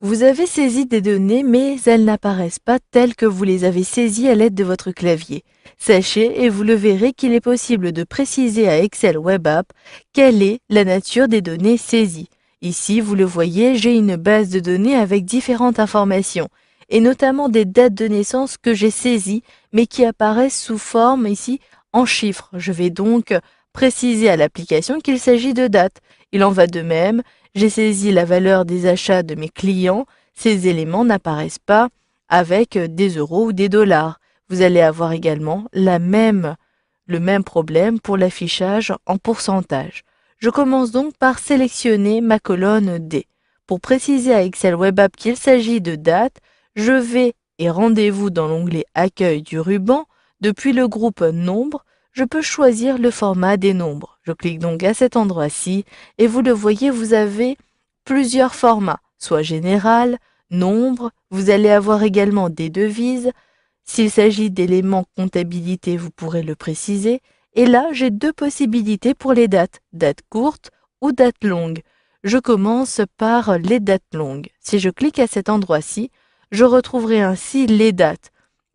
Vous avez saisi des données, mais elles n'apparaissent pas telles que vous les avez saisies à l'aide de votre clavier. Sachez, et vous le verrez, qu'il est possible de préciser à Excel Web App quelle est la nature des données saisies. Ici, vous le voyez, j'ai une base de données avec différentes informations, et notamment des dates de naissance que j'ai saisies, mais qui apparaissent sous forme ici en chiffres. Je vais donc préciser à l'application qu'il s'agit de dates. Il en va de même. J'ai saisi la valeur des achats de mes clients. Ces éléments n'apparaissent pas avec des euros ou des dollars. Vous allez avoir également le même problème pour l'affichage en pourcentage. Je commence donc par sélectionner ma colonne D. Pour préciser à Excel Web App qu'il s'agit de date, je vais et rendez-vous dans l'onglet Accueil du ruban. Depuis le groupe Nombres, je peux choisir le format des nombres. Je clique donc à cet endroit-ci et vous le voyez, vous avez plusieurs formats, soit général, nombre, vous allez avoir également des devises. S'il s'agit d'éléments comptabilité, vous pourrez le préciser. Et là, j'ai deux possibilités pour les dates, date courte ou date longue. Je commence par les dates longues. Si je clique à cet endroit-ci, je retrouverai ainsi les dates.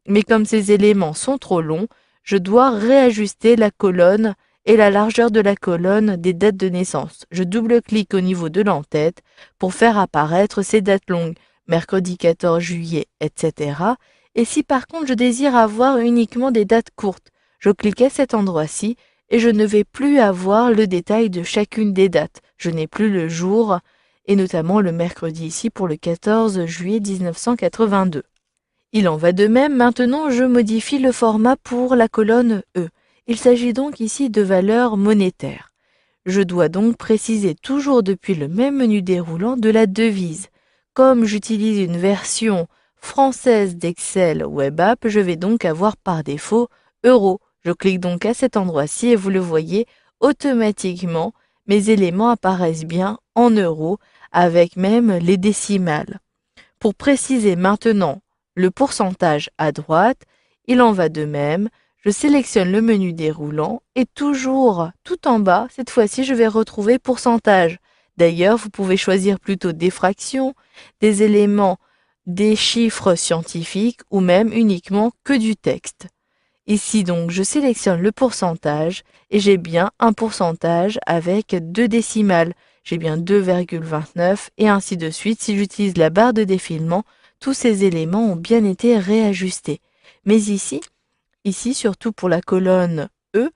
Mais comme ces éléments sont trop longs, je dois réajuster la colonne et la largeur de la colonne des dates de naissance. Je double-clique au niveau de l'entête pour faire apparaître ces dates longues, mercredi 14 juillet, etc. Et si par contre je désire avoir uniquement des dates courtes, je clique à cet endroit-ci et je ne vais plus avoir le détail de chacune des dates. Je n'ai plus le jour et notamment le mercredi ici pour le 14 juillet 1982. Il en va de même, maintenant je modifie le format pour la colonne E. Il s'agit donc ici de valeurs monétaires. Je dois donc préciser toujours depuis le même menu déroulant de la devise. Comme j'utilise une version française d'Excel Web App, je vais donc avoir par défaut euro. Je clique donc à cet endroit-ci et vous le voyez, automatiquement, mes éléments apparaissent bien en euros avec même les décimales. Pour préciser maintenant le pourcentage à droite, il en va de même. Je sélectionne le menu déroulant et toujours tout en bas, cette fois-ci, je vais retrouver pourcentage. D'ailleurs, vous pouvez choisir plutôt des fractions, des éléments, des chiffres scientifiques ou même uniquement que du texte. Ici donc, je sélectionne le pourcentage et j'ai bien un pourcentage avec deux décimales. J'ai bien 2,29 et ainsi de suite. Si j'utilise la barre de défilement, tous ces éléments ont bien été réajustés. Mais ici surtout pour la colonne E,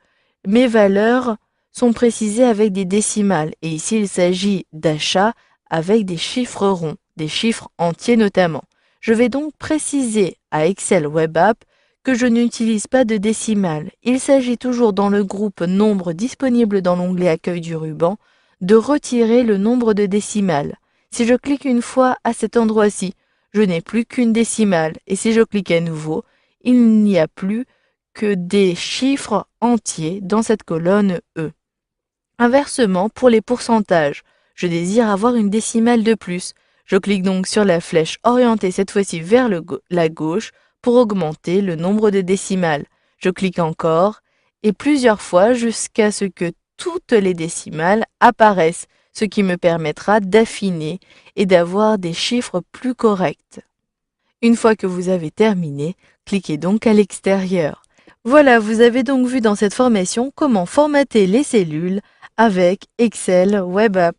mes valeurs sont précisées avec des décimales. Et ici, il s'agit d'achats avec des chiffres ronds, des chiffres entiers notamment. Je vais donc préciser à Excel Web App que je n'utilise pas de décimales. Il s'agit toujours dans le groupe Nombre disponible dans l'onglet Accueil du ruban de retirer le nombre de décimales. Si je clique une fois à cet endroit-ci, je n'ai plus qu'une décimale et si je clique à nouveau, il n'y a plus que des chiffres entiers dans cette colonne E. Inversement, pour les pourcentages, je désire avoir une décimale de plus. Je clique donc sur la flèche orientée cette fois-ci vers la gauche pour augmenter le nombre de décimales. Je clique encore et plusieurs fois jusqu'à ce que toutes les décimales apparaissent, ce qui me permettra d'affiner et d'avoir des chiffres plus corrects. Une fois que vous avez terminé, cliquez donc à l'extérieur. Voilà, vous avez donc vu dans cette formation comment formater les cellules avec Excel Web App.